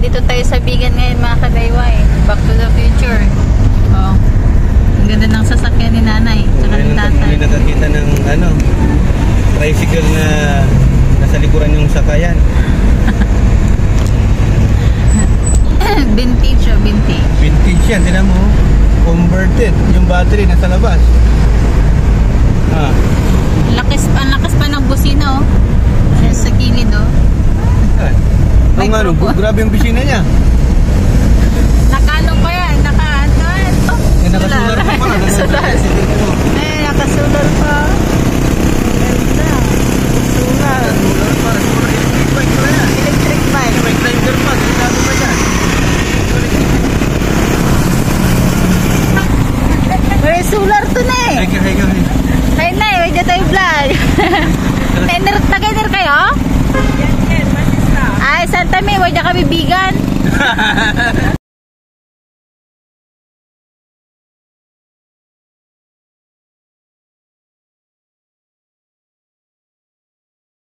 Dito tayo sa Bigan ngayon mga kadayway. Back to the future. Oh. Ang ganda ng sasakyan ni nanay. Tsaka ni tatay. May nakakita ng ano, tricycle na nasa likuran yung sakayan. Vintage o vintage? Vintage yan, tinan mo. Converted. Yung battery nasa labas. Ah. Ang lakas pa ng busina oh. Sa gilid oh. Ang ano, grabe yung bisina niya. Nakaano pa yan? Nakasular pa pala. Nakasular. Nakasular pa. Ganda. Sular. Nakasular pa. Electric bike pa yan. Electric bike. May grinder pa. Dito pa yan. May solar to na eh. Ay na eh, medyo tayo vlog. Nag-enter kayo? Ay, Santa May, wala kami bigan.